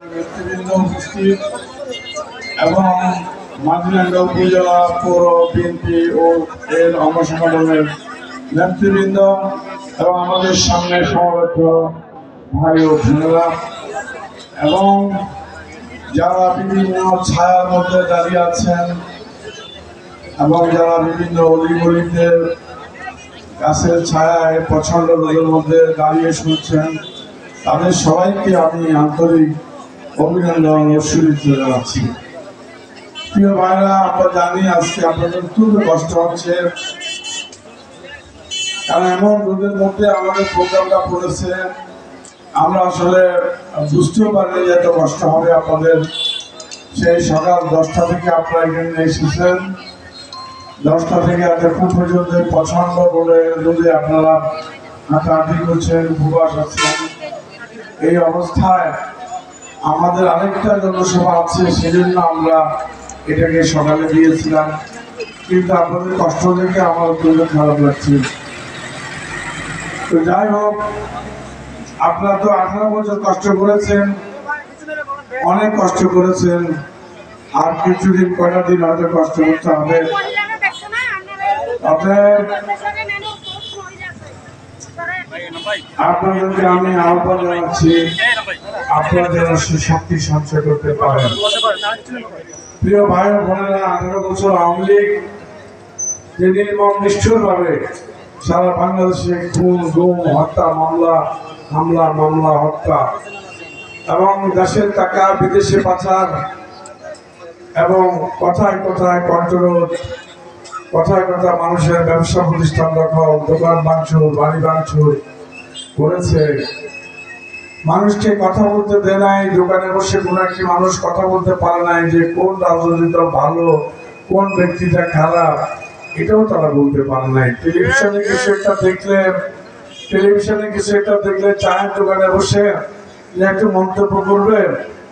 নেতৃবৃন্দ উপস্থিত এবং মাঝিরাঙ্গা উপজেলা পৌর বিএনপি ও এর অঙ্গ সংগঠনের নেতৃবৃন্দ এবং আমাদের সামনে সমবেত ভাই ও বোনেরা এবং যারা বিভিন্ন ছায়ার মধ্যে দাঁড়িয়ে আছেন এবং যারা বিভিন্ন অলিগলিতে গাছের ছায়ায় প্রচন্ড রোদের মধ্যে দাঁড়িয়ে শুনছেন, তাদের সবাইকে আমি আন্তরিক অভিনন্দন ও শুভেচ্ছা জানাচ্ছি। প্রিয় ভাইরা, আমরা জানি আজকে আপনাদের খুব কষ্ট হচ্ছে, কারণ এমন রোদের মধ্যে আমাদের প্রোগ্রামটা পড়েছে। আমরা আসলে বুঝতেও পারিনি যে এত কষ্ট হবে আপনাদের। সেই সকাল 10টা থেকে আপনারা এখানে এসেছেন, 10টা থেকে এখন পর্যন্ত প্রচন্ড রোদে আপনারা হাঁটাহাঁটি করছেন, উপবাস আছেন। এই অবস্থায় আমাদের আরেকটা জনসভা আছে, সেজন্য আমরা এটাকে সকালে দিয়েছিলাম, কিন্তু আপনাদের কষ্ট দেখে আমার খুব খারাপ লাগছে। তো যাই হোক, আপনারা তো 18 বছর কষ্ট করেছেন, অনেক কষ্ট করেছেন, আর কিছুদিন কয়টা দিন হয়তো কষ্ট করতে হবে। আপনাদেরকে আমি আহ্বান জানাচ্ছি, আপনারা যেন শক্তি সঞ্চয় করতে পারেন। প্রিয় ভাই ও বোনেরা, 18 বছর আওয়ামী লীগ যে নির্মম নিষ্ঠুর ভাবে সারা বাংলাদেশে খুন, গুম, হত্যা, মামলা হত্যা এবং দেশের টাকা বিদেশে পাচার এবং কথায় কথায় কন্ট্রোল, কথায় কথা মানুষের ব্যবসা প্রতিষ্ঠান দখল, দোকান ভাঙচুর, বাড়ি ভাঙচুর করেছে। মানুষকে কথা বলতে দেয় নাই। দোকানে বসে কোন একটি মানুষ কথা বলতে পারে নাই যে কোন রাজনৈতিক দল ভালো, কোন ব্যক্তিটা খারাপ, এটাও তারা বলতে পারে নাই। টেলিভিশনে কিছু একটা দেখলে চায়ের দোকানে বসে যে একটু মন্তব্য করবে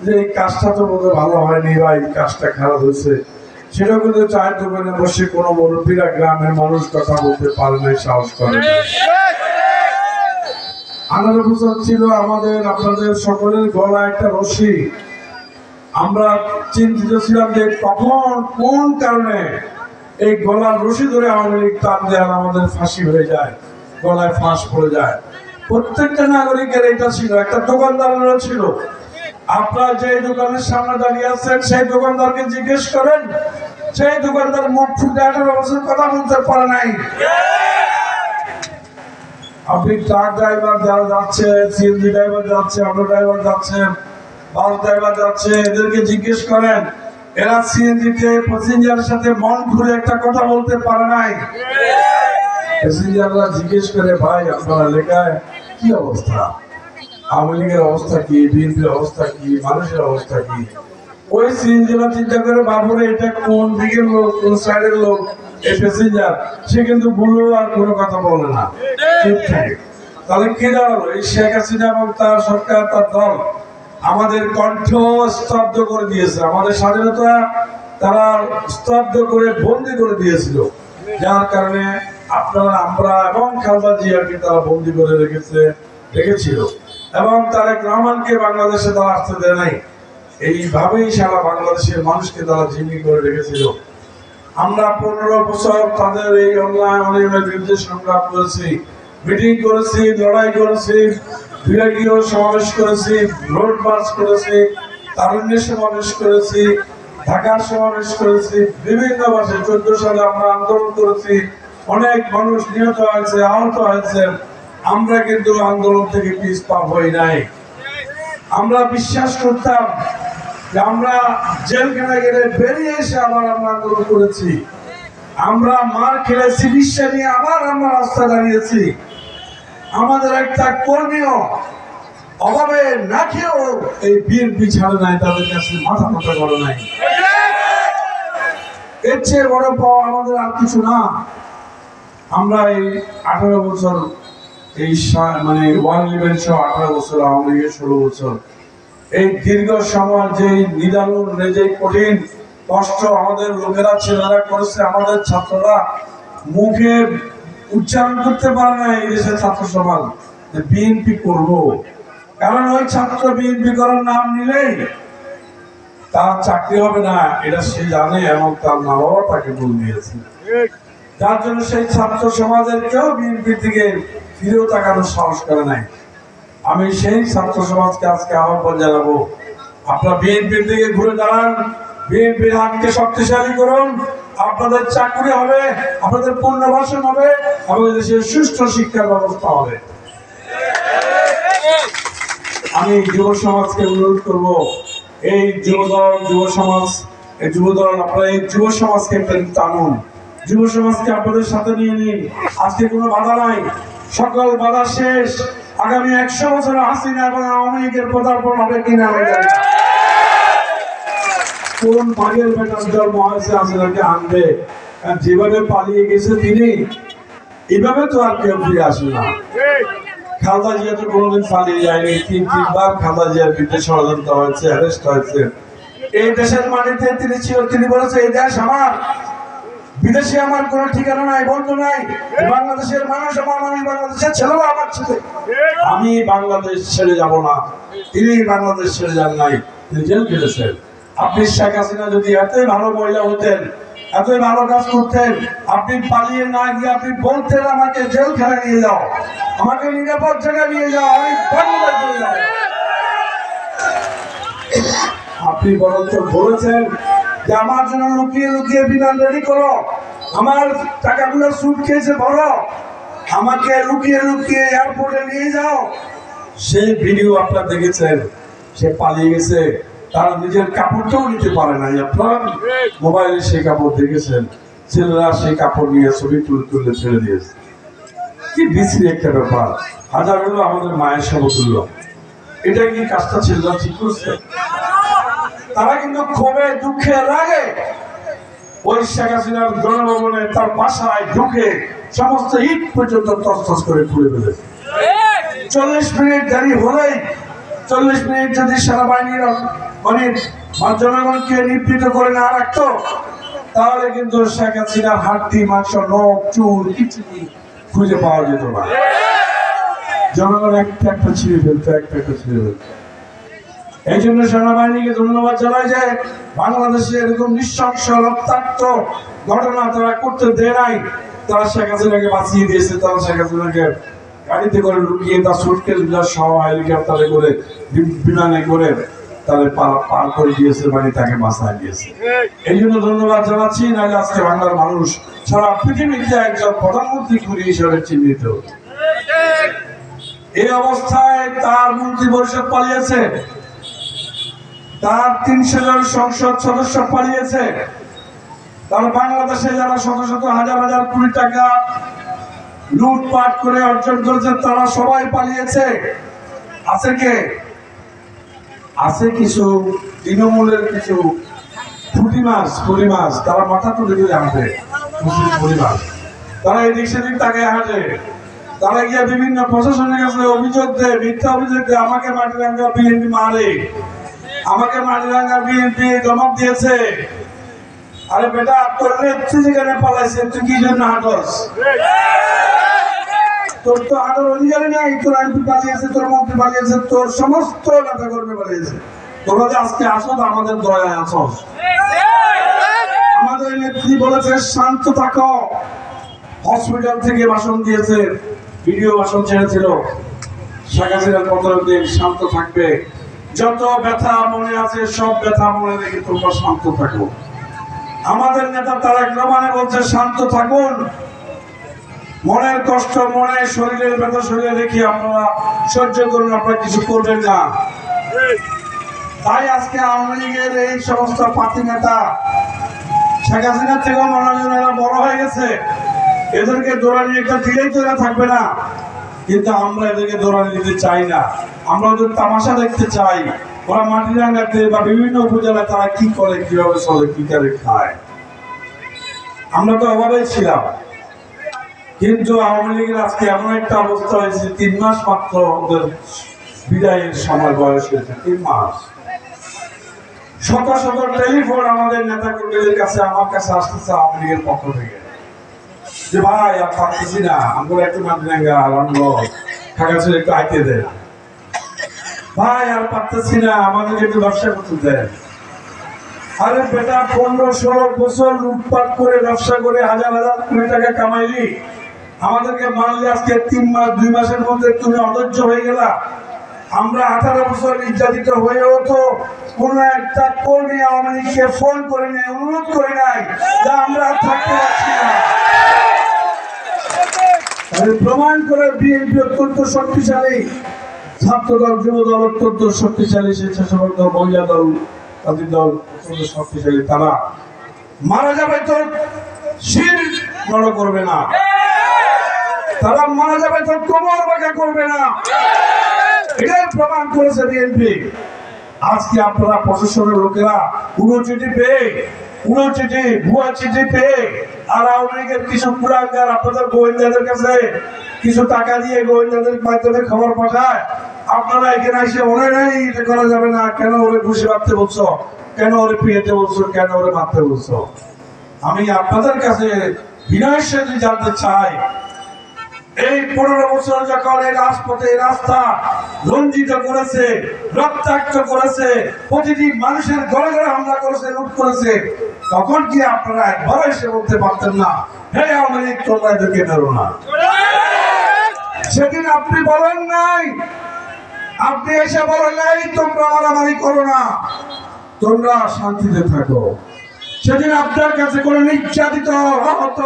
যে এই কাজটা তো বোধহয় ভালো হয়নি বা এই কাজটা খারাপ হয়েছে, সেটা কিন্তু চায়ের দোকানে বসে কোনো মুরব্বীরা, গ্রামের মানুষ কথা বলতে পারে নাই, সাহস করে। 18 বছর ছিল আমাদের আপনাদের সকলের গলা একটা রশি। আমরা চিন্তিত ছিলাম যে কখন কোন কারণে এই গলার রশি ধরে আওয়ামী লীগ টান দেওয়ার আমাদের ফাঁসি হয়ে যায়, গলায় ফাঁস পড়ে যায়। প্রত্যেকটা নাগরিকের এটা ছিল, একটা দোকানদারেরও ছিল। আপনারা যে দোকানের সামনে দাঁড়িয়ে আছেন, সেই দোকানদারকে জিজ্ঞেস করেন, সেই দোকানদার মুখ ফুটে 18 বছর কথা বলতে পারে নাই। আপনি ট্রাক ড্রাইভার যারা যাচ্ছে, সিএনজি ড্রাইভার যাচ্ছে, অটো ড্রাইভার যাচ্ছে, বাস ড্রাইভার যাচ্ছে, এদেরকে জিজ্ঞেস করেন, এরা সিএনজিতে প্যাসেঞ্জারের সাথে মন খুলে একটা কথা বলতে পারে নাই। প্যাসেঞ্জাররা জিজ্ঞেস করে, ভাই আপনারা লেখায় কি অবস্থা, আওয়ামী লীগের অবস্থা কি, বিএনপির অবস্থা কি, মানুষের অবস্থা কি? ওই সিএনজিরা চিন্তা করে, বাবুরে এটা কোন দিকের লোক, কোন সাইডের লোক, এই প্যাসেঞ্জার, সে কিন্তু ভুলো আর কোনো কথা বলে না, চুপ থাকে। তাহলে কে দাঁড়ালো? এই শেখ হাসিনা এবং তার সরকার, তার দল আমাদের কণ্ঠ স্তব্ধ করে দিয়েছে, আমাদের স্বাধীনতা তারা স্তব্ধ করে বন্দি করে দিয়েছিল, যার কারণে আপনারা, আমরা এবং খালেদা জিয়াকে তারা বন্দি করে রেখেছিল এবং তারেক রহমানকে বাংলাদেশে তারা আসতে দেয় নাই। এইভাবেই সারা বাংলাদেশের মানুষকে তারা জিম্মি করে রেখেছিল। আমরা 15 বছর তাদের এই অন্যায় অনিয়মের বিরুদ্ধে সংগ্রাম করেছি, মিটিং করেছি, লড়াই করেছি, বিভাগীয় সমাবেশ করেছি, রোড মার্চ করেছি, তারুণ্যের সমাবেশ করেছি, ঢাকার সমাবেশ করেছি, বিভিন্ন ভাষে 14 সালে আমরা আন্দোলন করেছি। অনেক মানুষ নিহত হয়েছে, আহত হয়েছে। আমরা কিন্তু আন্দোলন থেকে পিছপা হই নাই। আমরা বিশ্বাস করতাম যে আমরা জেলখানা গেলে বেরিয়ে এসে আবার আমরা আন্দোলন করেছি, আমরা মার খেলে চিকিৎসা নিয়ে আবার আমরা রাস্তা দাঁড়িয়েছি। আমাদের একটা কর্মীও অভাবে না খেয়েও এই বিএনপি ছাড়ে নাই, তাদের কাছে মাথা মতো করে নাই। এর চেয়ে বড় পাওয়া আমাদের আর কিছু না। আমরা এই 18 বছর, এই মানে 111 সহ 18 বছর, আওয়ামী লীগের 16 বছর, এই দীর্ঘ সময় যে নিদারুণ, যে কঠিন কষ্ট আমাদের লোকেরা, ছেলেরা করেছে, আমাদের ছাত্ররা মুখে উচ্চারণ করতে পারে না এই দেশের ছাত্র সমাজ যে বিএনপি করবো, কারণ ওই ছাত্র বিএনপি করার নাম নিলেই তার চাকরি হবে না, এটা সে জানে এবং তার মা বাবা তাকে বলে দিয়েছে। যার জন্য সেই ছাত্র সমাজের কেউ বিএনপি থেকে ফিরেও তাকানোর সাহস করে নাই। আমি সেই ছাত্র সমাজকে আজকে আহ্বান জানাবো, আপনারা বিএনপির দিকে ঘুরে দাঁড়ান, বিএনপির হাতকে শক্তিশালী করুন, আপনাদের চাকরি হবে, আপনাদের পুনর্বাসন হবে, আমাদের দেশের সুষ্ঠু শিক্ষার ব্যবস্থা হবে। আমি যুব সমাজকে অনুরোধ করব, এই যুবদল যুব সমাজ, এই যুবদল আপনারা এই যুব সমাজকে টানুন, যুব সমাজকে আপনাদের সাথে নিয়ে নিন। আজকে কোনো বাধা নাই, সকল বাধা শেষ। আগামী 100 বছর হাসিনা এবং আওয়ামী লীগের পদার্পণ হবে কিনা আমি জানি না। কোন ভাগের বেটার জন্ম হয়েছে হাসিনাকে আনবে? যেভাবে পালিয়ে গেছে তিনি, এভাবে তো আর কেউ ফিরে আসবে না। খালেদা জিয়া তো কোনোদিন পালিয়ে যায়নি, তিনবার খালেদা জিয়ার বিরুদ্ধে ষড়যন্ত্র হয়েছে, অ্যারেস্ট হয়েছে। এই দেশের মাটিতে তিনি ছিল, তিনি বলেছে এই দেশ আমার, বিদেশে আমার কোনো ঠিকানা নাই, বন্ধু নাই, বাংলাদেশের মানুষ আমার মানুষ, বাংলাদেশের ছেলেরা আমার ছেলে, আমি বাংলাদেশ ছেড়ে যাব না। তিনি বাংলাদেশ ছেড়ে যান নাই, তিনি জেল খেটেছেন। আপনি শেখ হাসিনা যদি এতই ভালো মহিলা হতেন, এতই ভালো কাজ করতেন, আপনি পালিয়ে না গিয়ে আপনি বলতেন আমাকে জেলখানায় নিয়ে যাও, আমাকে নিরাপদ জায়গায় নিয়ে যাও, আমি বাংলাদেশ চলে যাব। আপনি বরঞ্চ বলেছেন যে আমার জন্য লুকিয়ে লুকিয়ে বিমান রেডি করো, আমার টাকাগুলো সুটকেসে ভরো, আমাকে লুকিয়ে লুকিয়ে এয়ারপোর্টে নিয়ে যাও। সেই ভিডিও আপনারা দেখেছেন, সে পালিয়ে গেছে, তারা নিজের কাপড়টাও নিতে পারে নাই। আপনারা মোবাইলে সেই কাপড় দেখেছেন, ছেলেরা সেই কাপড় নিয়ে ছবি তুলে ছেড়ে দিয়েছে। কি বিশ্রী একটা ব্যাপার। হাজার হলো আমাদের মায়ের সমতুল্য, এটা কি কাজটা ছেলেরা ঠিক করছে? তারা কিন্তু ক্ষোভে দুঃখে লাগে ওই শেখ হাসিনার গণভবনে তার বাসায় ঢুকে সমস্ত ইট পর্যন্ত তছতছ করে খুলে ফেলেছে। 40 মিনিট দেরি হলেই, 40 মিনিট যদি সেনাবাহিনীর মানে জনগণকে নিবৃত করে না রাখতো, তাহলে কিন্তু শেখ হাসিনার হাড্ডি মাংস নখ চুল কিছু খুঁজে পাওয়া যেত না। জনগণ একটা একটা ছিঁড়ে ফেলতো, একটা একটা ছিঁড়ে ফেলতো। এই জন্য সেনাবাহিনীকে ধন্যবাদ জানাই যে বাংলাদেশে এরকম নৃশংস রক্তাক্ত ঘটনা তারা করতে দেয় নাই। তারা শেখ হাসিনাকে বাঁচিয়ে দিয়েছে, তারা শেখ হাসিনাকে গাড়িতে করে লুকিয়ে তার সুটকেস সহ হেলিকপ্টারে করে বিমানে করে তাদের পার করে দিয়েছে, মানে তাকে বাঁচায় দিয়েছে। এই জন্য ধন্যবাদ জানাচ্ছি, নাহলে আজকে বাংলার মানুষ সারা পৃথিবীতে একজন প্রধানমন্ত্রী খুনি হিসেবে চিহ্নিত। এই অবস্থায় তার মন্ত্রী পরিষদ পালিয়েছে, তার 300 জন সংসদ সদস্য পালিয়েছে, তার বাংলাদেশে যারা শত শত হাজার হাজার কোটি টাকা লুটপাট করে অর্জন করেছে তারা সবাই পালিয়েছে। আছে কে? আছে কিছু তৃণমূলের কিছু পুঁটি মাছ, তারা মাথা তুলে দিয়ে হাঁটে, তারা এদিক সেদিক তাকে হাঁটে, তারা গিয়ে বিভিন্ন প্রশাসনের কাছে অভিযোগ দেয়, মিথ্যা অভিযোগ দেয়, আমাকে মাটিরাঙ্গা বিএনপি মারে, আমাকে মাটিরাঙ্গা বিএনপি ধমক দিয়েছে। আরে বেটা, তোর নেত্রী যেখানে পালাইছে তুই কি জন্য হাঁটস? তোর তো হাঁটার অধিকারই নাই। তোর এমপি পালিয়েছে, তোর মন্ত্রী পালিয়েছে, তোর সমস্ত নেতা কর্মী পালিয়েছে। তোরা যে আজকে আসো আমাদের দয়ায় আসস। আমাদের নেত্রী বলেছে শান্ত থাকো, হসপিটাল থেকে ভাষণ দিয়েছে, ভিডিও ভাষণ ছেড়েছিল, শেখ হাসিনার 15 দিন শান্ত থাকবে, যত ব্যথা মনে আছে সব ব্যথা মনে রেখে তোমরা শান্ত থাকো। আমাদের নেতা তারেক রহমান বলছে শান্ত থাকুন, মনের কষ্ট মনে, শরীরের ব্যথা শরীরে রেখে আপনারা সহ্য করুন, আপনারা কিছু করবেন না। তাই আজকে আওয়ামী লীগের এই সমস্ত পার্টি নেতা শেখ হাসিনার থেকেও মনোজনেরা বড় হয়ে গেছে, এদেরকে দৌড়ানি একটা দিলেই তো এরা থাকবে না। কিন্তু আমরা এদেরকে দৌড়ানি দিতে চাই না, আমরা ওদের তামাশা দেখতে চাই। ওরা মাটিরাঙ্গাতে বা বিভিন্ন উপজেলায় তারা কি করে, কিভাবে চলে, কি করে খায়। আমরা তো অভাবেই ছিলাম, কিন্তু আওয়ামী লীগের আজকে এমন একটা অবস্থা হয়েছে, 3 মাস মাত্র ওদের বিদায়ের সময় বয়স হয়েছে, 3 মাস। শত শত টেলিফোন আমাদের নেতা কর্মীদের কাছে, আমার কাছে আসতেছে আওয়ামী লীগের পক্ষ থেকে, যে ভাই আর পারতেছি না, আমরা একটু মাটিরাঙ্গা আনন্দ খাগাছের একটু আইতে দেয়। ভাই আর পারতেছি না, আমাদেরকে একটু ব্যবসা করতে দেন। আরে বেটা 15-16 বছর লুটপাট করে ব্যবসা করে হাজার হাজার কোটি টাকা কামাইলি, আমাদেরকে মানলে আজকে 3 মাস 2 মাসের মধ্যে তুমি অধৈর্য হয়ে গেলা। আমরা 18 বছর নির্যাতিত হয়েও তো কোন একটা কর্মী আওয়ামী লীগকে ফোন করে নেই, অনুরোধ করে নাই যে আমরা থাকতে পারছি না। প্রমাণ করে বিএনপি অত্যন্ত শক্তিশালী, ছাত্র দল, যুব দল অত্যন্ত শক্তিশালী, স্বেচ্ছাসেবক দল, মহিলা দল, তাদের দল অত্যন্ত শক্তিশালী। তারা মারা যাবে তো শির বড় করবে না, তারা মারা যাবে তো কোমর বাঁকা করবে না, এটাই প্রমাণ করেছে বিএনপি। আজকে আপনারা প্রশাসনের লোকেরা ভুয়া চিঠি পেয়ে আর আওয়ামী লীগের কিছু কুলাঙ্গার আপনাদের গোয়েন্দাদের কাছে কিছু টাকা দিয়ে গোয়েন্দাদের মাধ্যমে খবর পাঠায়। আপনারা এখানে এসে মনে নেই এটা করা যাবে না, কেন ওরে ঘুষি মারতে বলছো, কেন ওরে পিয়েতে বলছো, কেন ওরে মারতে বলছো। আমি আপনাদের কাছে বিনয়ের সাথে জানতে চাই, এই 15 বছর যখন এই রাজপথে রাস্তা রঞ্জিত করেছে, রক্তাক্ত করেছে, প্রতিটি মানুষের ঘরে ঘরে হামলা করেছে, লুট করেছে, তখন কি আপনারা একবার এসে বলতে পারতেন না হে আওয়ামী লীগ তোমরা এদেরকে মেরো না? সেদিন আপনি বলেন নাই, আপনি এসে বলেন নাই তোমরা মারামারি করো না, তোমরা শান্তিতে থাকো। সেদিন আপনার কাছে কোন নির্যাতিত আহত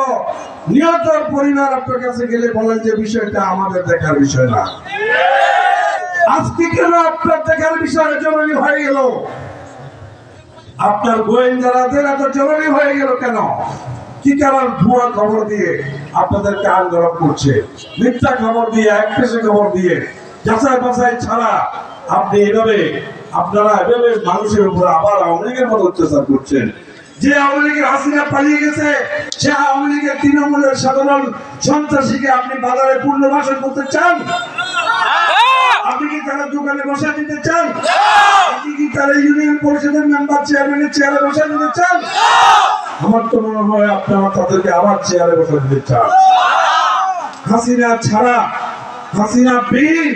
নিহত পরিবার আপনার কাছে গেলে বলেন যে বিষয়টা আমাদের দেখার বিষয় না। আজকে কেন আপনার দেখার বিষয় জরুরি হয়ে গেল? আপনার গোয়েন্দাদের এত জরুরি হয়ে গেল কেন? কি কারণ? ভুয়া খবর দিয়ে আপনাদেরকে আন্দোলন করছে, মিথ্যা খবর দিয়ে, একপেশে খবর দিয়ে, যাচাই বাছাই ছাড়া আপনি আপনারা এভাবে মানুষের উপর আবার আওয়ামী লীগের মতো অত্যাচার করছেন। যে আওয়ামী লীগের হাসিনা পালিয়ে গেছে, সে আওয়ামী লীগের তৃণমূলের সাধারণ সন্ত্রাসীকে আপনি বাজারে পুনর্বাসন করতে চান? আপনি কি তারা দোকানে বসা দিতে চান? আপনি কি তারা ইউনিয়ন পরিষদের মেম্বার চেয়ারম্যানের চেয়ারে বসা দিতে চান? আমার তো মনে হয় আপনারা তাদেরকে আবার চেয়ারে বসা দিতে চান। হাসিনা ছাড়া, হাসিনা বিহীন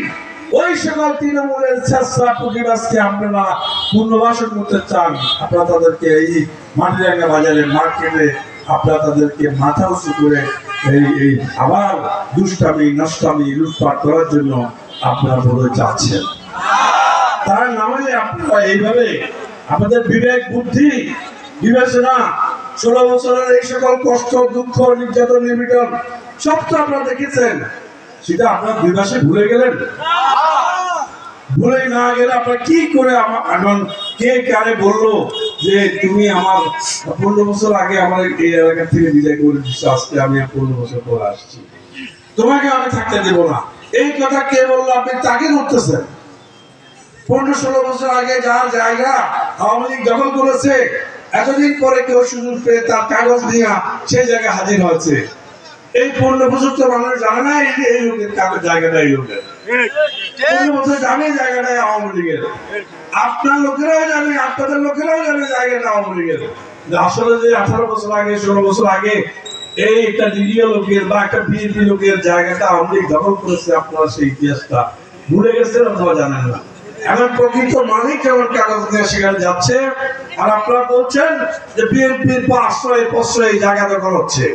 ওই সকল তৃণমূলের চেষ্টা প্রতিবাদকে আপনারা পুনর্বাসন করতে চান। আপনারা তাদেরকে এই মাটিরাঙ্গা বাজারে মার্কেটে আপনারা তাদেরকে মাথা উঁচু করে এই আবার দুষ্টামি, নষ্টামি, লুটপাট করার জন্য আপনারা বলে যাচ্ছেন। তার নামে আপনারা এইভাবে আপনাদের বিবেক, বুদ্ধি, বিবেচনা, 16 বছরের এই সকল কষ্ট, দুঃখ, নির্যাতন, নিপীড়ন সব তো আপনারা দেখেছেন, সেটা আপনারা 2 মাসে ভুলে গেলেন। ভুলে না গেলে আপনারা কি করে এখন কে কারে বললো যে তুমি আমার 15 বছর আগে আমার এই এলাকা থেকে বিদায় করে দিচ্ছ, আজকে আমি 15 বছর পর আসছি, তোমাকে আমি থাকতে দেবো না, এই কথা কে বললো? আপনি তাকে ধরতেছেন। 15-16 বছর আগে যার জায়গা আওয়ামী লীগ দখল করেছে, এতদিন পরে কেউ সুযোগ পেয়ে তার কাগজ নিয়ে সেই জায়গায় হাজির হয়েছে। এই 15 বছর তো মানুষ জানে না এই লোকের জায়গাটা, এই লোকের 15 বছর জানে জায়গাটা আওয়ামী লীগের। আপনার লোকেরাও জানে, আপনাদের লোকেরাও জানে জায়গাটা আওয়ামী লীগের। আসলে যে 18 বছর আগে, 16 বছর আগে এই একটা ডিডিও লোকের বা একটা বিএনপি লোকের জায়গাটা আওয়ামী লীগ দখল করেছে, আপনারা সেই ইতিহাসটা ভুলে গেছেন অথবা জানেন না। এখন প্রকৃত মালিক কেমন কাগজ নিয়ে সেখানে যাচ্ছে, আর আপনারা বলছেন যে বিএনপির আশ্রয় জায়গা দখল হচ্ছে।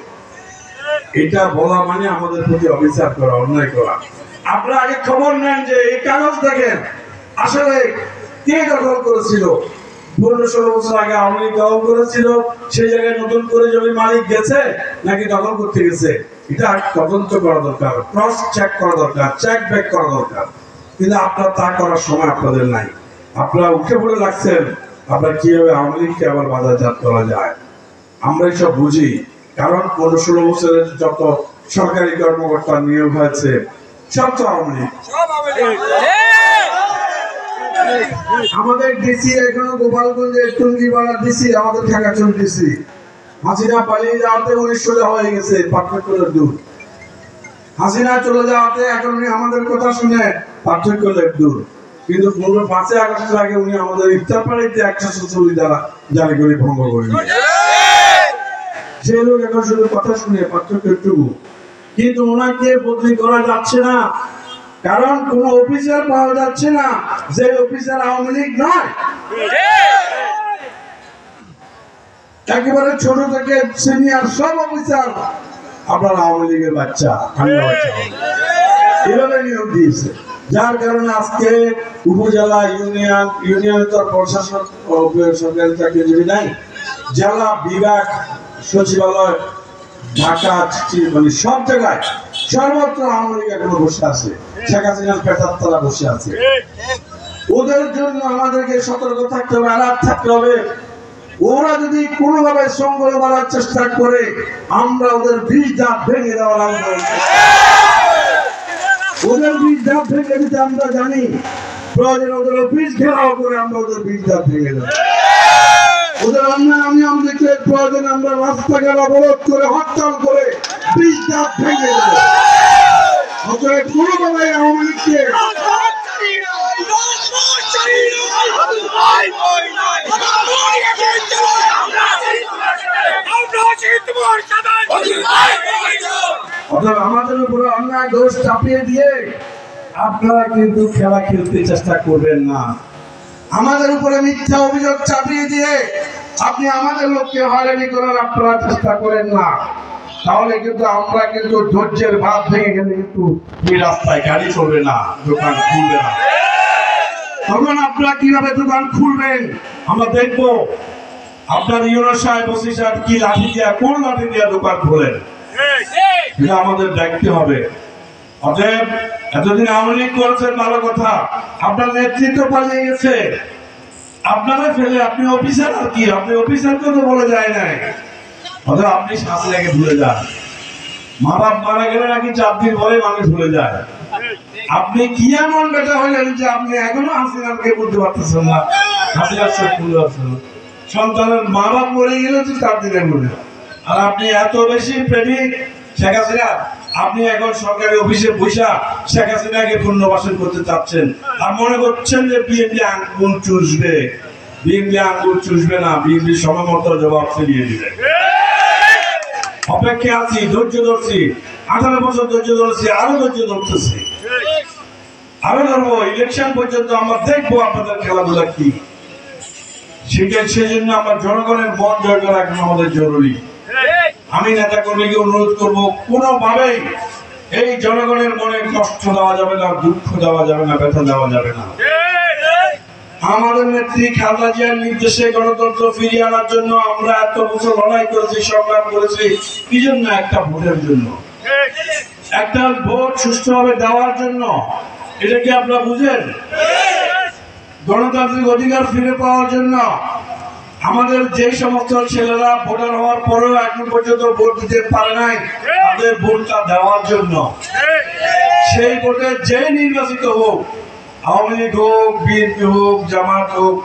এটা বলা মানে আমাদের প্রতি অবিচার করা, অন্যায় করা। আপনারা আগে খবর নেন যে এই কাগজ দেখেন আসলে কে দখল করেছিল। 15-16 বছর আগে আওয়ামী লীগ দখল করেছিল, সেই জায়গায় নতুন করে জমি মালিক গেছে নাকি দখল করতে গেছে, এটা তদন্ত করা দরকার, ক্রস চেক করা দরকার, চেক ব্যাক করা দরকার। কিন্তু আপনারা তা করার সময় আপনাদের নাই। আপনারা উঠে পড়ে লাগছেন আপনারা কিভাবে আওয়ামী লীগকে আবার বাজারজাত করা যায়। আমরা এইসব বুঝি, কারণ 15-16 বছরের যত সরকারি কর্মকর্তা নিয়োগ হয়েছে সব তো আওয়ামী লীগ। আমাদের ডিসি এখনো গোপালগঞ্জের টুঙ্গিপাড়া ডিসি, আমাদের খাগড়াছড়ি ডিসি। হাসিনা পালিয়ে যাওয়াতে 19 হয়ে গেছে, পার্থক্যের দূর। হাসিনা চলে যাওয়াতে এখন উনি আমাদের কথা শুনে পার্থক্যের দূর, কিন্তু 5 আগস্টের আগে উনি আমাদের ইফতার পাড়িতে 146 দ্বারা জারি করে ভঙ্গ করে যে লোক এখন শুধু কথা শুনে পার্থক্য একটু, কিন্তু ওনাকে বদলি করা যাচ্ছে না। কারণ কোন অফিসার পাওয়া যাচ্ছে না যে অফিসার আওয়ামী লীগ নয়। একেবারে ছোট থেকে সিনিয়র সব অফিসার আপনার আওয়ামী লীগের বাচ্চা, এভাবে নিয়োগ দিয়েছে। যার কারণে আজকে উপজেলা ইউনিয়ন তো প্রশাসক সরকারি চাকরিজীবী নাই, জেলা বিভাগ সচিবালয় ঢাকা মানে সব জায়গায় সর্বত্র আওয়ামী লীগ এখনো বসে আছে, শেখ হাসিনার পেটার তলা বসে আছে। ওদের জন্য আমাদেরকে সতর্ক থাকতে হবে, আলাপ থাকতে হবে। ওরা যদি কোনোভাবে সংগল করার চেষ্টা করে আমরা ওদের বিষ দাঁত ভেঙে দেওয়া লাগবে। ওদের বিষ দাঁত ভেঙে দিতে আমরা জানি, প্রয়োজন ওদের বিষ ঘেরাও করে আমরা ওদের বিষ দাঁত ভেঙে দেবো। ওদের অন্যায় নিয়ম দেখলে প্রয়োজন আমরা রাস্তাঘাট অবরোধ করে হরতাল করে বিষ দাঁত ভেঙে দেবো। অতএব কোনোভাবে আওয়ামী লীগকে আমাদের উপরে অন্যায় দোষ চাপিয়ে দিয়ে আপনারা কিন্তু খেলা খেলতে চেষ্টা করবেন না। আমাদের উপরে মিথ্যা অভিযোগ চাপিয়ে দিয়ে আপনি আমাদের লোককে হয়রানি করার আপনারা চেষ্টা করেন না। তাহলে কিন্তু আমরা কিন্তু ধৈর্যের বাঁধ ভেঙে গেলে কিন্তু এই রাস্তায় গাড়ি চলবে না, দোকান খুলবে না। তখন আপনারা কিভাবে দোকান খুলবেন আমরা দেখবো। আপনার ইউনো সাহেব ওসি সাহেব কি লাঠি দিয়া, কোন লাঠি দিয়া দোকান খোলেন, এটা আমাদের দেখতে হবে। অতএব এতদিন আওয়ামী লীগ করেছেন ভালো কথা, আপনার নেতৃত্ব পালিয়ে গেছে, আপনারা ফেলে আপনি অফিসার আর কি, আপনি অফিসারকে তো বলে যায় নাই। অতএব আপনি শ্বাস লেগে ভুলে যান। মা বাপ মারা গেলে নাকি 4 দিন পরে মানুষ ভুলে যায়। আপনি কি এমন বেটা হলেন যে আপনি এখনো হাসিনাকে বলতে পারতেছেন না, হাসিনার চোখ খুলে পারছেন না। সন্তানের মা বাপ মরে গেলে তো 4 দিনের মধ্যে, আর আপনি এত বেশি প্রেমিক শেখ হাসিনা, আপনি এখন সরকারি অফিসে বসা শেখ হাসিনাকে পুনর্বাসন করতে চাচ্ছেন আর মনে করছেন যে বিএনপি আঙ্গুল চুষবে। বিএনপি আঙ্গুল চুষবে না, বিএনপি সময় মতো জবাব ফিরিয়ে দিবে। অপেক্ষা আছি, ধৈর্য ধরছি, 18 বছর ধৈর্য ধরছি, আরো ধৈর্য ধরতেছি, আরো ধরবো। ইলেকশন পর্যন্ত আমরা দেখবো আপনাদের খেলাধুলা কি। সেজন্য আমার জনগণের মন জয় করা এখন আমাদের জরুরি। আমি নেতা কর্মীকে অনুরোধ করবো, কোনোভাবেই এই জনগণের মনে কষ্ট দেওয়া যাবে না, দুঃখ দেওয়া যাবে না, ব্যথা দেওয়া যাবে না। আমাদের নেত্রী খালেদা জিয়ার নির্দেশে গণতন্ত্র ফিরিয়ে আনার জন্য আমরা এত বছর লড়াই করেছি, সংগ্রাম করেছি, কি জন্য? একটা ভোটের জন্য, একটা ভোট সুষ্ঠুভাবে দেওয়ার জন্য। এটা কি আপনারা বুঝেন? গণতান্ত্রিক অধিকার ফিরে পাওয়ার জন্য আমাদের যে সমস্ত ছেলেরা ভোটার হওয়ার পরেও এখন পর্যন্ত ভোট দিতে পারে নাই, তাদের ভোটটা দেওয়ার জন্য। সেই ভোটে যে নির্বাচিত হোক, আওয়ামী লীগ হোক, বিএনপি হোক, জামাত হোক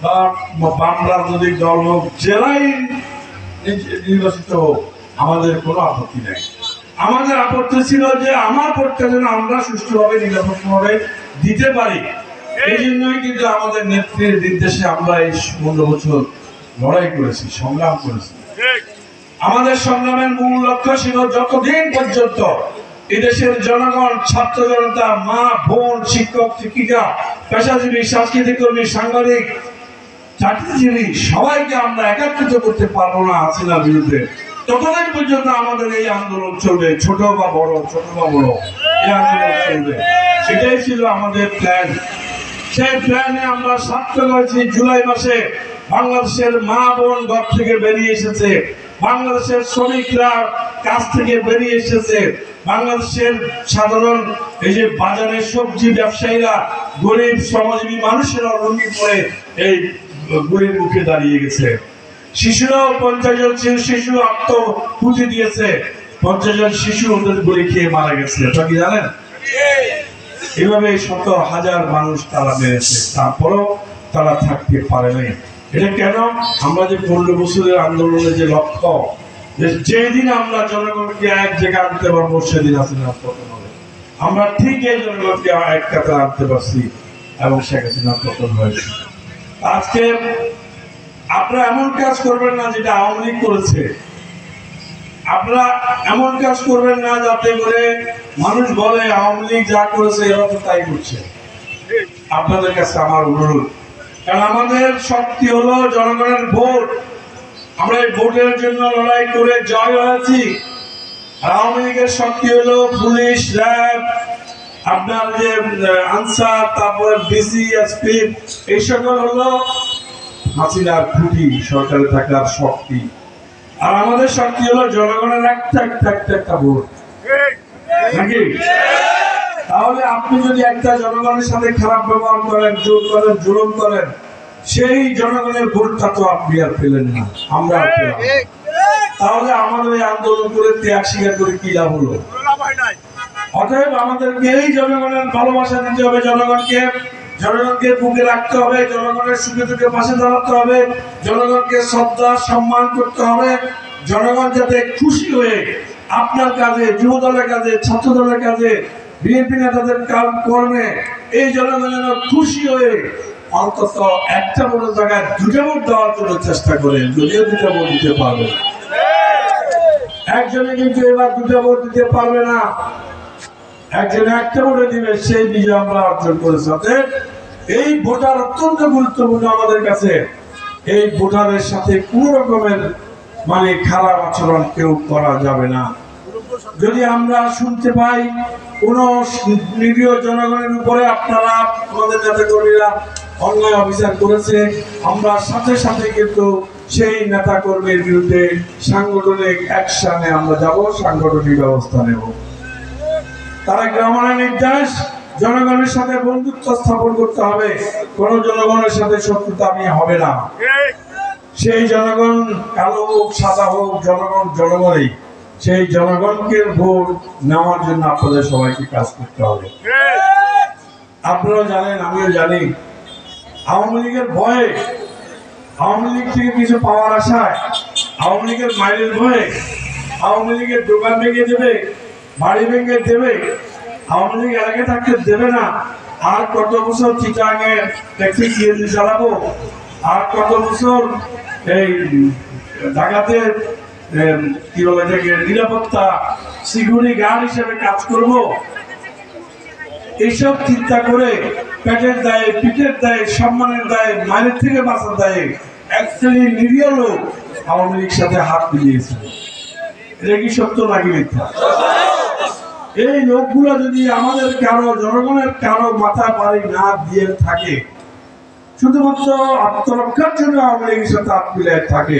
বা বাম রাজনৈতিক দল হোক, জেলাই নির্বাচিত হোক, আমাদের কোনো আপত্তি নেই। আমাদের আপত্তি ছিল যে আমার ভোটটা যেন আমরা সুষ্ঠুভাবে নিরপেক্ষভাবে দিতে পারি। এই জন্যই কিন্তু আমাদের নেত্রীর নির্দেশে আমরা এই 15 বছর লড়াই করেছি, সংগ্রাম করেছি। আমাদের সংগ্রামের মূল লক্ষ্য ছিল যতদিন পর্যন্ত এদেশের জনগণ, ছাত্র জনতা, মা বোন, শিক্ষক শিক্ষিকা, পেশাজীবী, সাংস্কৃতিক কর্মী, সাংবাদিক, চাকরিজীবী সবাইকে আমরা একত্রিত করতে পারবো না হাসিনার বিরুদ্ধে, ততদিন পর্যন্ত আমাদের এই আন্দোলন চলবে। ছোট বা বড়, ছোট বা বড়, এই আন্দোলন চলবে। এটাই ছিল আমাদের প্ল্যান। সেই প্ল্যানে আমরা সার্থক হয়েছি। জুলাই মাসে বাংলাদেশের মা বোন ঘর থেকে বেরিয়ে এসেছে, বাংলাদেশের শ্রমিকরা কাজ থেকে বেরিয়ে এসেছে, বাংলাদেশের সাধারণ এই যে বাজারের সবজি ব্যবসায়ীরা, গরিব শ্রমজীবী মানুষেরা লুঙ্গি পরে এই গুলির মুখে দাঁড়িয়ে গেছে। শিশুরাও 50 জন শিশু আত্মহুতি দিয়েছে, 50 জন শিশু ওদের গুলি খেয়ে মারা গেছে। এটা কি জানেন? এভাবে শত হাজার মানুষ তারা মেরেছে, তারপরও তারা থাকতে পারে নাই। এটা কেন? আমরা যে 15 বছরের আন্দোলনের যে লক্ষ্য, যেদিন আমরা জনগণকে এক জায়গায় আনতে পারবো সেদিন হাসিনার পতন হবে। আমরা ঠিক এই জনগণকে এক কাতারে আনতে পারছি এবং শেখ হাসিনার পতন হয়েছে। আজকে আপনারা এমন কাজ করবেন না যেটা আওয়ামী লীগ করেছে। আপনারা এমন কাজ করবেন না যাতে করে মানুষ বলে আওয়ামী লীগ যা করেছে এরা তো তাই করছে। আপনাদের কাছে আমার অনুরোধ, কারণ আমাদের শক্তি হলো জনগণের ভোট। আমরা এই ভোটের জন্য লড়াই করে জয় হয়েছি। আওয়ামী লীগের শক্তি হলো পুলিশ, র্যাব, আপনার যে আনসার, তারপরে ডিসি, এসপি, এই সকল হলো হাসিনার খুঁটি, সরকারে থাকার শক্তি। আর আমাদের শক্তি হলো জনগণের একটা ভোট, নাকি? তাহলে আপনি যদি একটা জনগণের সাথে খারাপ ব্যবহার করেন, জোর করেন, জুলুম করেন, সেই জনগণের ভোটটা তো আপনি আর পেলেন না, আমরা আর পেলাম। তাহলে আমাদের এই আন্দোলন করে ত্যাগ স্বীকার করে কি লাভ হলো? অতএব আমাদেরকে এই জনগণের ভালোবাসা দিতে হবে, জনগণকে বুকে রাখতে হবে, জনগণের সুখে দুঃখে পাশে দাঁড়াতে হবে, জনগণকে শ্রদ্ধা সম্মান করতে হবে। জনগণ যাতে খুশি হয়ে আপনার কাজে, যুব দলের কাজে, ছাত্র দলের কাজে, বিএনপি নেতাদের কর্মে এই জনগণ যেন খুশি হয়ে অন্তত একটা ভোটের জায়গায় দুটো ভোট দেওয়ার জন্য চেষ্টা করেন। যদিও দুটো ভোট দিতে পারবে না, একজনে কিন্তু এবার দুটো ভোট দিতে পারবে না, একজনে একটা ভোটে দিবে, সেই বিজয় আমরা অর্জন করেছি। অতএব এই ভোটার অত্যন্ত গুরুত্বপূর্ণ আমাদের কাছে। এই ভোটারের সাথে কোন রকমের খারাপ আচরণ কেউ করা যাবে না। যদি আমরা শুনতে পাই কোন নিরীহ জনগণের উপরে আপনারা, আমাদের নেতাকর্মীরা অন্যায় অবিচার করেছে, আমরা সাথে সাথে কিন্তু সেই নেতাকর্মীর বিরুদ্ধে সাংগঠনিক অ্যাকশনে আমরা যাব, সাংগঠনিক ব্যবস্থা নেব। তারা গ্রামের নির্দেশ, জনগণের সাথে বন্ধুত্ব স্থাপন করতে হবে, কোন জনগণের সাথে শত্রুতা হবে না। সেই জনগণ কালো হোক সাদা হোক, জনগণ জনগণই। সেই জনগণকে ভোট নেওয়ার জন্য আপনাদের সবাইকে কাজ করতে হবে। আপনারা জানেন, আমিও জানি, আওয়ামী লীগের ভয়ে, আওয়ামী লীগ থেকে কিছু পাওয়ার আশায়, আওয়ামী লীগের মাইলের ভয়ে, আওয়ামী লীগের দোকান ভেঙে দেবে, বাড়ি ভেঙে দেবে, আওয়ামী লীগ এলাকায় থাকতে দেবে না। আর কত বছর চিটাঙে ট্যাক্সি সিএনজি চালাবো, আর কত বছর এই ঢাকাতে কি বলে এটাকে নিরাপত্তা সিকিউরিটি গার্ড হিসেবে কাজ করব। এইসব চিন্তা করে পেটের দায়ে, পিঠের দায়ে, সম্মানের দায়ে, মায়ের থেকে বাঁচার দায়ে এক শ্রেণীর নিরীহ লোক আওয়ামী লীগের সাথে হাত মিলিয়েছিল। এটা কি সত্য নাকি মিথ্যা? এই লোকগুলো যদি আমাদের জনগণের মাথা বাড়ি না দিয়ে থাকে, শুধুমাত্র আত্মরক্ষার জন্য আওয়ামী লীগের সাথে হাত মিলিয়ে থাকে,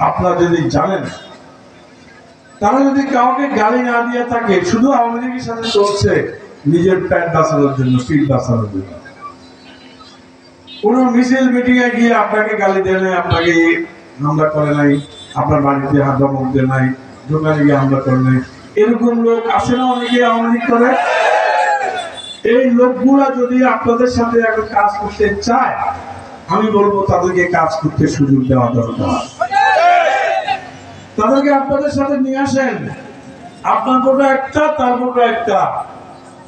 আপনারা যদি জানেন, তারা যদি কাউকে গালি না দিয়ে থাকে, শুধু আওয়ামী লীগের সাথে চলছে নিজের প্যান্ট বাঁচানোর জন্য, পিঠ বাঁচানোর জন্য। কোন মিছিল মিটিং এ গিয়ে আপনাকে গালি দেয় নাই, আপনাকে হামলা করে নাই, আপনার বাড়িতে ধমক দেয় নাই, দোকানে গিয়ে হামলা করে নাই, এরকম লোক আসে না অনেকে আওয়ামী লীগ করে। এই লোকগুলা যদি আপনাদের সাথে এখন কাজ করতে চায়, আমি বলবো তাদেরকে কাজ করতে সুযোগ দেওয়া দরকার। তাদেরকে আপনাদের সাথে নিয়ে আসেন। আপনার ভোট একটা, তার ভোট একটা।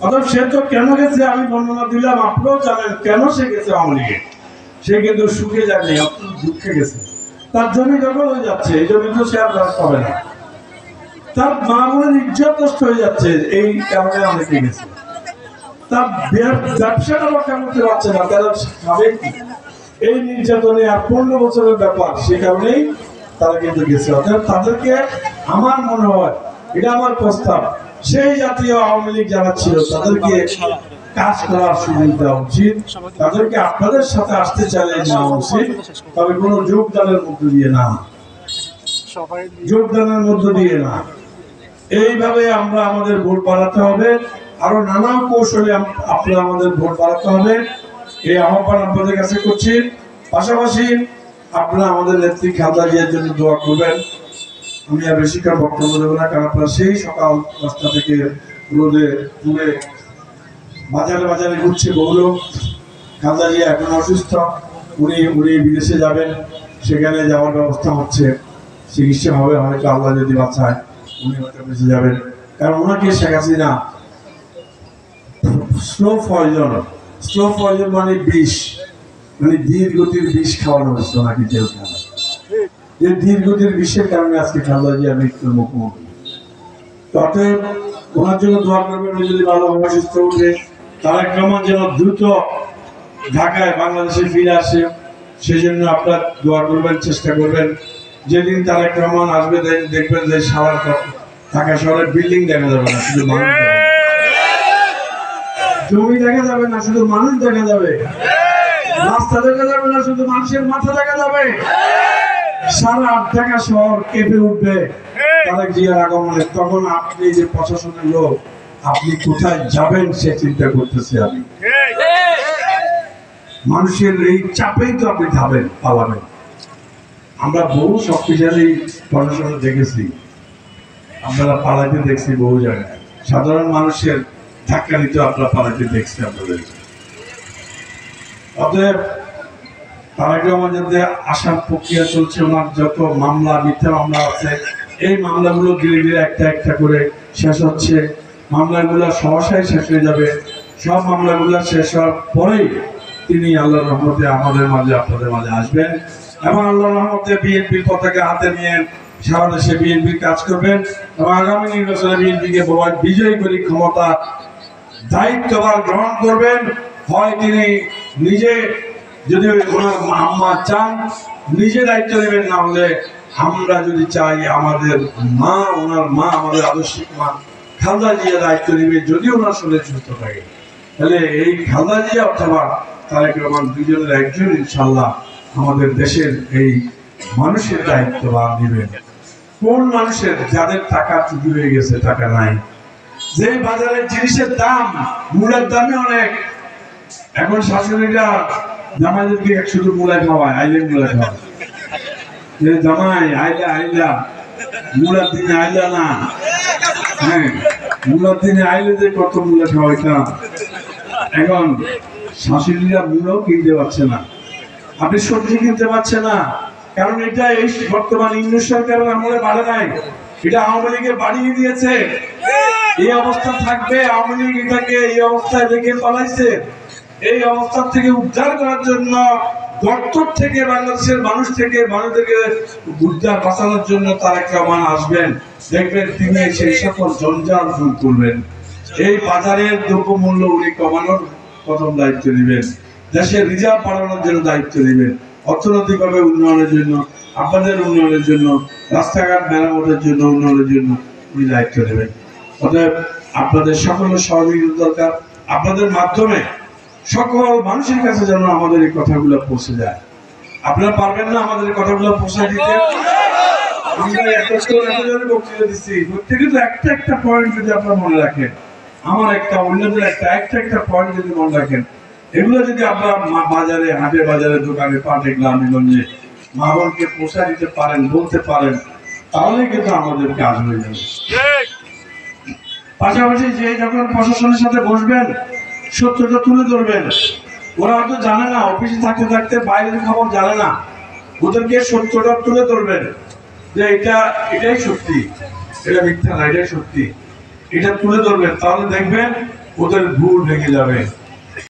অথবা সে তো কেন গেছে আমি বর্ণনা দিলাম, আপনারাও জানেন কেন সে গেছে আওয়ামী লীগে। সে কিন্তু সুখে যায়নি, আপনার দুঃখে গেছে। তার জমি দখল হয়ে যাচ্ছে, এই জমি তো সে আর পাবে না। তার মা বোনের ইজ্জত নষ্ট হয়ে যাচ্ছে, এই কারণে অনেকে গেছে। তার ব্যবসাটা রক্ষা করতে পারছে না, তারা খাবে কি? এই নির্যাতনে আর 15 বছরের ব্যাপার, সে কারণেই তারা কিন্তু গেছে। অর্থাৎ তাদেরকে আমার মনে হয়, এটা আমার প্রস্তাব, সেই জাতীয় আওয়ামী লীগ যারা ছিল তাদেরকে কাজ করার সুযোগ দেওয়া উচিত। তাদেরকে আপনাদের সাথে আসতে চাইলে নেওয়া উচিত, তবে কোনো যোগদানের মধ্য দিয়ে না, যোগদানের মধ্য দিয়ে না। এইভাবে আমরা আমাদের ভোট বাড়াতে হবে, আরো নানা কৌশলে আপনারা আমাদের ভোট বাড়াতে হবে। এই আহ্বান আপনাদের কাছে করছি। পাশাপাশি আপনারা আমাদের নেত্রী খালেদা জিয়ার জন্য দোয়া করবেন। আমি আর বেশিক্ষণ বক্তব্য দেবো না, কারণ আপনারা সেই সকাল 10টা থেকে রোদে পুড়ে বাজারে বাজারে ঘুরছে বহু লোক। খালেদা জিয়া এখন অসুস্থ, উনি বিদেশে যাবেন, সেখানে যাওয়ার ব্যবস্থা হচ্ছে, চিকিৎসা হবে, হয়তো আল্লাহ যদি বাঁচায় উনি হয়তো বেঁচে যাবেন। কারণ ওনাকে শেখ হাসিনা স্লো পয়জন মানে বিষ, মানে ধীর গতির বিষ খাওয়ানো হচ্ছে ওনাকে জেলখানায়। যে দীর্ঘদিন বিশ্বের কারণে আজকে খালেদা জিয়া মৃত্যুর মুখোমুখি। অতএব ওনার জন্য দোয়া করবেন, যদি ভালোভাবে সুস্থ উঠে তারেক রহমান যেন দ্রুত ঢাকায় বাংলাদেশে ফিরে আসে, সেজন্য আপনার দোয়া করবেন, চেষ্টা করবেন। যেদিন তারেক রহমান আসবে দেখবেন যে সারা ঢাকা শহরের বিল্ডিং দেখা যাবে না, শুধু মানুষ জমি দেখা যাবে না, শুধু মানুষ দেখা যাবে। রাস্তা দেখা যাবে না, শুধু মানুষের মাথা দেখা যাবে। সারা ঢাকা শহর কেঁপে উঠবে তারেক জিয়ার আগমনে। তখন আপনি যে প্রশাসনের লোক, আপনি কোথায় যাবেন সে চিন্তা করতেছি আমি। মানুষের এই চাপেই তো আপনি ধাবেন, পালাবেন। আমরা বহু শক্তিশালী প্রশাসন দেখেছি, আপনারা পালাইতে দেখছি বহু জায়গায়। সাধারণ মানুষের ধাক্কা নিতে আপনারা পালাইতে দেখছি আপনাদের। অতএব তারেক রহমানের যে আসার প্রক্রিয়া চলছে, ওনার যত মামলা, মিথ্যা মামলা আছে, এই মামলাগুলো ধীরে ধীরে একটা একটা করে শেষ হচ্ছে। মামলাগুলো সহসাই শেষ হয়ে যাবে। সব মামলাগুলো শেষ হওয়ার পরেই তিনি আল্লাহর রহমতে আমাদের মাঝে, আপনাদের মাঝে আসবেন এবং আল্লাহর রহমতে বিএনপির পতাকা হাতে নিয়ে সারা দেশে বিএনপির কাজ করবেন এবং আগামী নির্বাচনে বিএনপিকে বিজয়ী করে ক্ষমতা দায়িত্বভার গ্রহণ করবেন। হয় তিনি নিজে, যদি ওনার আম্মা চান, নিজে দায়িত্ব নেবেন, না হলে আমরা যদি চাই আমাদের মা, ওনার মা, আমাদের আদর্শিক মা খালেদা জিয়া দায়িত্ব নেবে, যদি ওনার শরীর সুস্থ থাকে। তাহলে এই খালেদা জিয়া অথবা তারেক রহমান দুজনের একজন ইনশাল্লাহ আমাদের দেশের এই মানুষের দায়িত্বভার নেবেন। কোন মানুষের? যাদের টাকা চুরি হয়ে গেছে, টাকা নাই, যে বাজারের জিনিসের দাম, মূলের দামে অনেক। এখন শাশুড়িরা জামাইদেরকে শুধু মূলায় খাওয়ায়, আইলে মূলায় খাওয়ায়, যে জামাই আইলা আইলা, মূলার দিনে আইলা না। হ্যাঁ, মূলার দিনে আইলে যে কত মূলা খাওয়াইতাম, এখন শাশুড়িরা মূলাও কিনতে পারছে না, আপনি সবজি কিনতে পারছে না। কারণ এটা এই বর্তমান ইংরেজ সরকারের আমলে বাড়ে নাই, এটা আওয়ামী লীগের বাড়িয়ে দিয়েছে। এই অবস্থা থাকবে, আওয়ামী লীগ এটাকে এই অবস্থায় রেখে পালাইছে। এই অবস্থা থেকে উদ্ধার করার জন্য, গর্তর থেকে, বাংলাদেশের মানুষ থেকে, মানুষদেরকে উদ্ধার বাঁচানোর জন্য তারেক রহমান আসবেন। দেখবেন তিনি সেই সকল জঞ্জাল দূর করবেন। এই বাজারের দ্রব্যমূল্য উনি কমানোর প্রথম দায়িত্ব নেবেন, দেশের রিজার্ভ বাড়ানোর জন্য দায়িত্ব নেবেন, অর্থনৈতিকভাবে উন্নয়নের জন্য, আপনাদের উন্নয়নের জন্য, রাস্তাঘাট মেরামতের জন্য, উন্নয়নের জন্য উনি দায়িত্ব নেবেন। অতএব আপনাদের সকলের সহযোগিতা দরকার। আপনাদের মাধ্যমে সকল মানুষের কাছে যেন আমাদের এই কথাগুলো পৌঁছে যায়। আপনারা পারবেন না আমাদের এই কথাগুলো পৌঁছায় দিতে? আমরা বক্তৃতা দিচ্ছি, প্রত্যেকে তো একটা একটা পয়েন্ট যদি আপনারা মনে রাখেন, আমার একটা, অন্যদের একটা একটা পয়েন্ট যদি মনে রাখেন, এগুলো যদি আপনারা বাজারে, হাটে বাজারে, দোকানে, পাটে, গ্রামে গঞ্জে মা বোনকে পৌঁছায় দিতে পারেন, বলতে পারেন, তাহলে কিন্তু আমাদের কাজ হয়ে যাবে। পাশাপাশি যে যখন প্রশাসনের সাথে বসবেন, সত্যটা তুলে ধরবেন। ওরা হয়তো জানে না, অফিসে থাকতে থাকতে বাইরের খবর জানে না, ওদেরকে সত্যটা তুলে ধরবেন যে এটাই সত্যি, এটা মিথ্যা না, এটাই সত্যি, এটা তুলে ধরবেন। তাহলে দেখবেন ওদের ভুল ভেঙে যাবে।